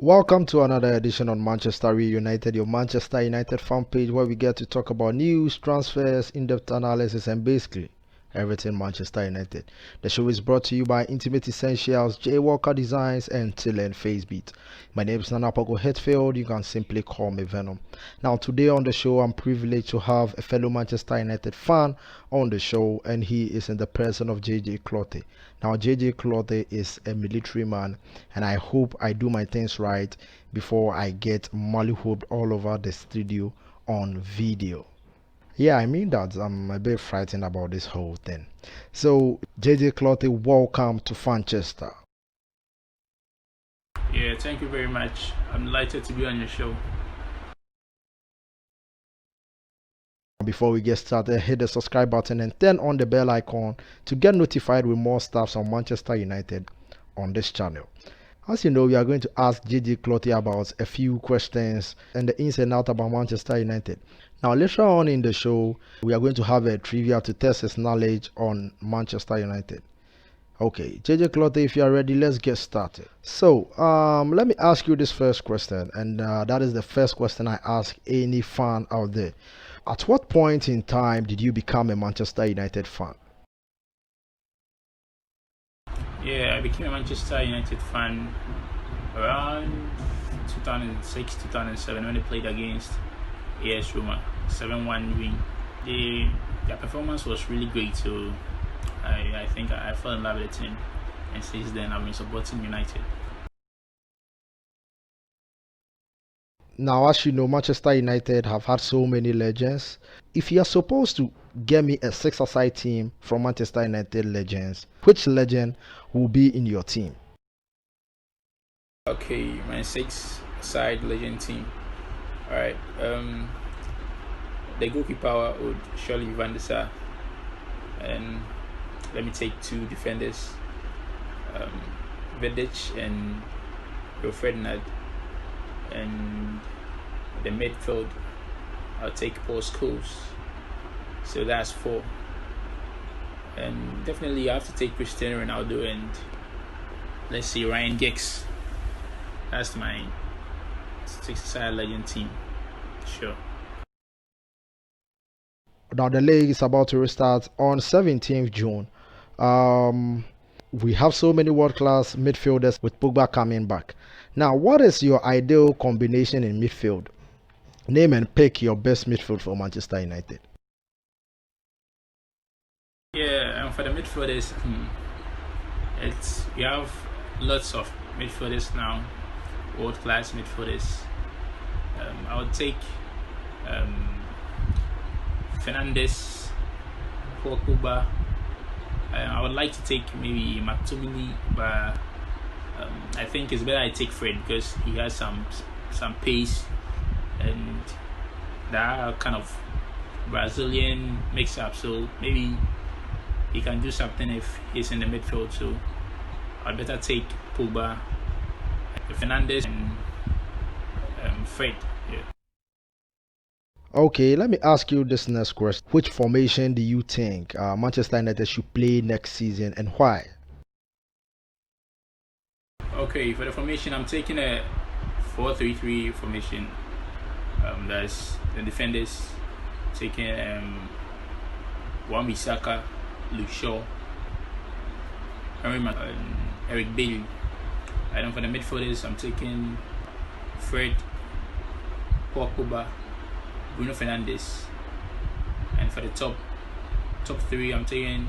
Welcome to another edition on Manchester United, your Manchester United fan page where we get to talk about news, transfers, in-depth analysis, and basically everything Manchester United. The show is brought to you by Intimate Essentials, J Walker Designs, and Tillen Facebeat. My name is Nanapogo Hetfield. You can simply call me Venom. Now, today on the show, I'm privileged to have a fellow Manchester United fan on the show, and he is in the person of JJ Clottey. Now, JJ Clottey is a military man, and I hope I do my things right before I get mollywooped all over the studio on video. Yeah, I mean that I'm a bit frightened about this whole thing. So, JJ Clottey, welcome to FANchester. Yeah, thank you very much. I'm delighted to be on your show. Before we get started, hit the subscribe button and turn on the bell icon to get notified with more stuff on Manchester United on this channel. As you know, we are going to ask JJ Clottey about a few questions and the ins and outs about Manchester United. Now, later on in the show, we are going to have a trivia to test his knowledge on Manchester United. Okay, JJ Clottey, if you are ready, let's get started. So, let me ask you this first question, and that is the first question I ask any fan out there. At what point in time did you become a Manchester United fan? Yeah, I became a Manchester United fan around 2006, 2007 when they played against AS Roma, 7-1 win. Their performance was really great, so I think I fell in love with the team, and since then I've been supporting United. Now, as you know, Manchester United have had so many legends. If you are supposed to get me a six-a-side team from Manchester United legends, which legend will be in your team? Okay, my six-side legend team. All right. The goalkeeper would surely be Van der Sar, and let me take two defenders, Vidic and Ferdinand. And the midfield, I'll take Paul Scholes. So that's four. And definitely I have to take Cristiano Ronaldo and let's see, Ryan Giggs. That's my six-side legend team. Sure. Now the league is about to restart on 17th June. We have so many world-class midfielders with Pogba coming back. Now, what is your ideal combination in midfield? Name and pick your best midfield for Manchester United. Yeah, and for the midfielders, you have lots of midfielders now, world-class midfielders. I would take Fernandes, Paul Pogba. I would like to take maybe McTominay, but I think it's better I take Fred because he has some pace and that kind of Brazilian mix-up. So maybe he can do something if he's in the midfield. So I'd better take Pogba, Fernandes, and Fred. Yeah. Okay, let me ask you this next question. Which formation do you think Manchester United should play next season and why? Okay, for the formation, I'm taking a 4-3-3 formation. That's the defenders taking Wan-Bissaka, Luke Shaw, and Eric Bailey. And then for the midfielders, I'm taking Fred, Paul Pogba, Bruno Fernandes, and for the top three, I'm taking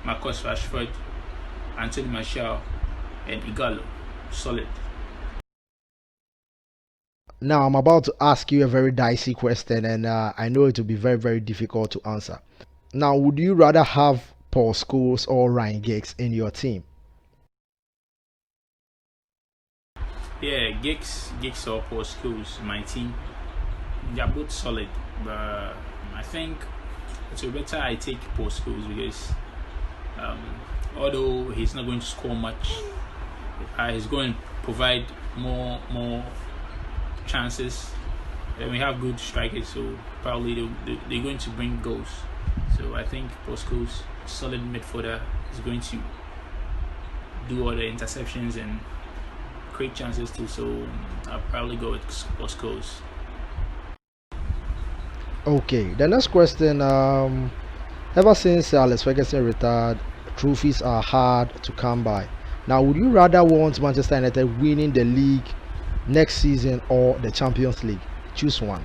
Marcus Rashford, Anthony Martial, and Igalo. Solid. Now, I'm about to ask you a very dicey question, and I know it will be very, very difficult to answer. Now, would you rather have Paul Scholes or Ryan Giggs in your team? Yeah, Giggs or Paul Scholes, my team. They're both solid, but I think it's better I take Paul Scholes because although he's not going to score much, he's going to provide more chances. And we have good strikers, so probably they're going to bring goals. So I think Paul Scholes, solid midfielder, is going to do all the interceptions and create chances too. So I'll probably go with Oscars. Okay, the next question. Ever since Alex Ferguson retired, trophies are hard to come by. Now, would you rather want Manchester United winning the league next season or the Champions League? Choose one.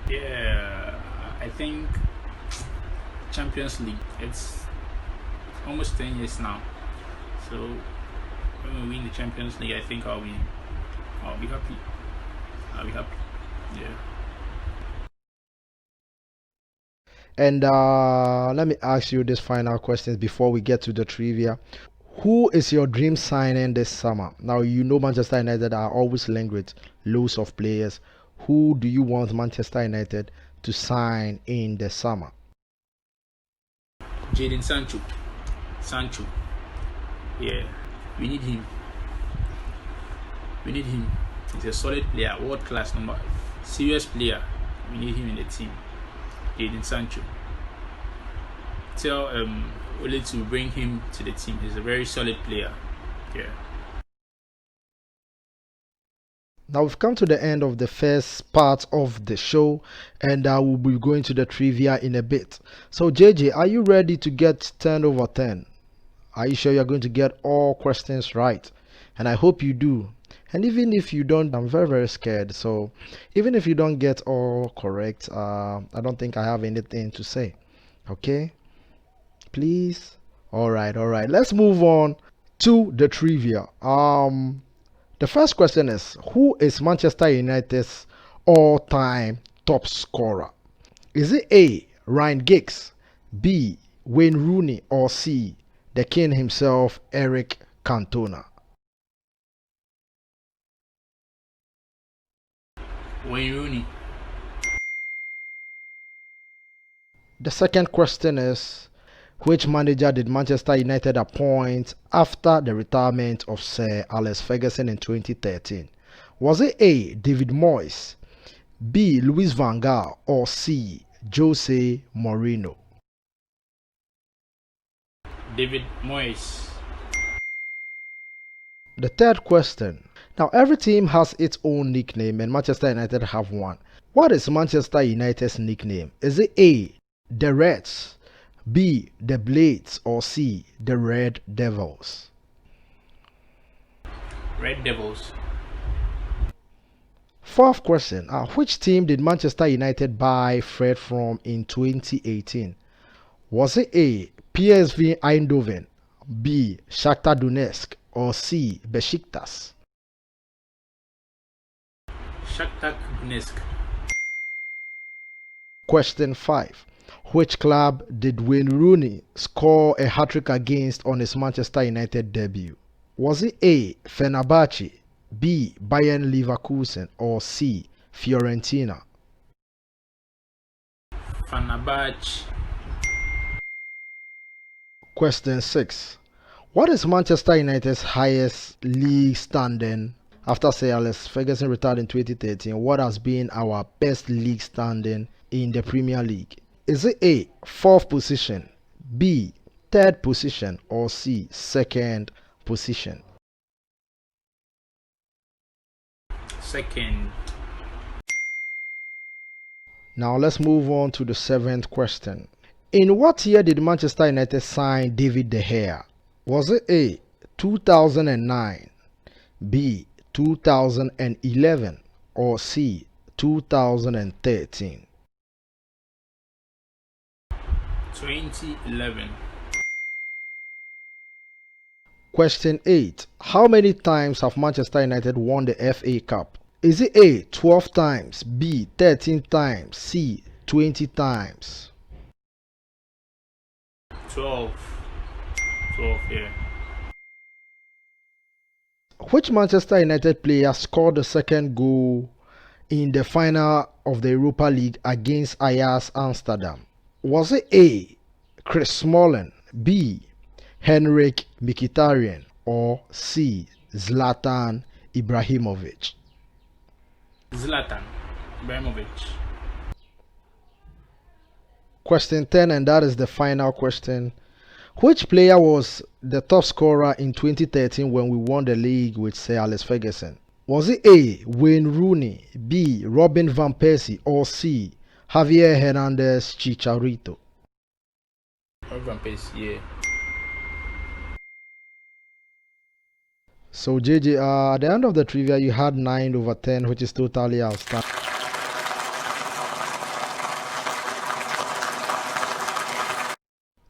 Yeah, I think Champions League. It's almost 10 years now. So when we win the Champions League, I think I'll be happy. I'll be happy. Yeah. And let me ask you this final question before we get to the trivia. Who is your dream signing this summer? Now, you know Manchester United are always linked with loads of players. Who do you want Manchester United to sign in the summer? Jadon Sancho. Sancho. Yeah, we need him. We need him. He's a solid player, world class number, serious player. We need him in the team. Jadon Sancho. Tell Ole to bring him to the team. He's a very solid player. Yeah. Now we've come to the end of the first part of the show, and we'll be going to the trivia in a bit. So JJ, are you ready to get 10 over 10? Are you sure you're going to get all questions right? And I hope you do. And even if you don't, I'm very, very scared. So even if you don't get all correct, I don't think I have anything to say. Okay? Please? Alright, alright. Let's move on to the trivia. The first question is, who is Manchester United's all-time top scorer? Is it A, Ryan Giggs, B, Wayne Rooney, or C, the king himself, Eric Cantona? Wayne Rooney. The second question is, which manager did Manchester United appoint after the retirement of Sir Alex Ferguson in 2013? Was it A, David Moyes, B, Louis van Gaal, or C, Jose Mourinho? David Moyes. The third question. Now, every team has its own nickname, and Manchester United have one. What is Manchester United's nickname? Is it A, the Reds, B, the Blades, or C, the Red Devils? Red Devils. Fourth question. Which team did Manchester United buy Fred from in 2018? Was it A, PSV Eindhoven, B, Shakhtar Donetsk, or C, Besiktas? Shakhtar Donetsk. Question 5. Which club did Wayne Rooney score a hat-trick against on his Manchester United debut? Was it A, Fenerbahce, B, Bayern Leverkusen, or C, Fiorentina? Fenerbahce. Question 6. What is Manchester United's highest league standing after Sir Alex Ferguson retired in 2013? What has been our best league standing in the Premier League? Is it A, 4th position, B, 3rd position, or C, 2nd position? Second. Now let's move on to the 7th question. In what year did Manchester United sign David De Gea? Was it A, 2009, B, 2011, or C, 2013? 2011. Question 8. How many times have Manchester United won the FA Cup? Is it A, 12 times, B, 13 times, C, 20 times? 12. 12, yeah. Which Manchester United player scored the second goal in the final of the Europa League against Ajax Amsterdam? Was it A, Chris Smalling, B, Henrik Mkhitaryan, or C, Zlatan Ibrahimovic? Zlatan Ibrahimovic. Question 10, and that is the final question. Which player was the top scorer in 2013 when we won the league with Sir Alex Ferguson? Was it A. Wayne Rooney, B. Robin Van Persie, or C. Javier Hernandez Chicharito? Van Persie, yeah. So JJ, at the end of the trivia, you had 9/10, which is totally outstanding.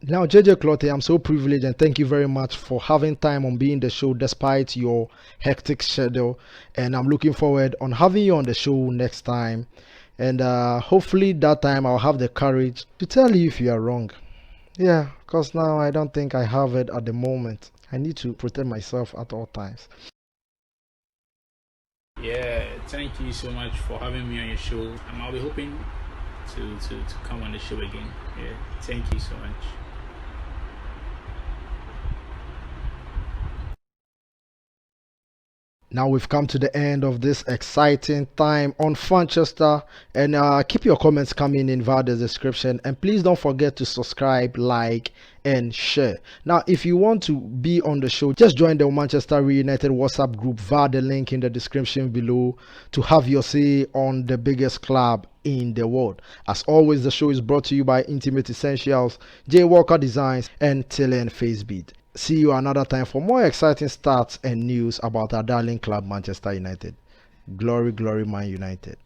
Now, JJ Clottey, I'm so privileged and thank you very much for having time on being the show despite your hectic schedule. And I'm looking forward on having you on the show next time. And hopefully that time I'll have the courage to tell you if you are wrong. Yeah, because now I don't think I have it at the moment. I need to protect myself at all times. Yeah, thank you so much for having me on your show. I'll be hoping to come on the show again. Yeah, thank you so much. Now we've come to the end of this exciting time on FANchester, and keep your comments coming in via the description, and please don't forget to subscribe, like, and share. Now if you want to be on the show, just join the Manchester United WhatsApp group via the link in the description below to have your say on the biggest club in the world. As always, the show is brought to you by Intimate Essentials, J Walker Designs, and Tillen Facebeat. See you another time for more exciting stats and news about our darling club Manchester United. Glory, glory, Man United.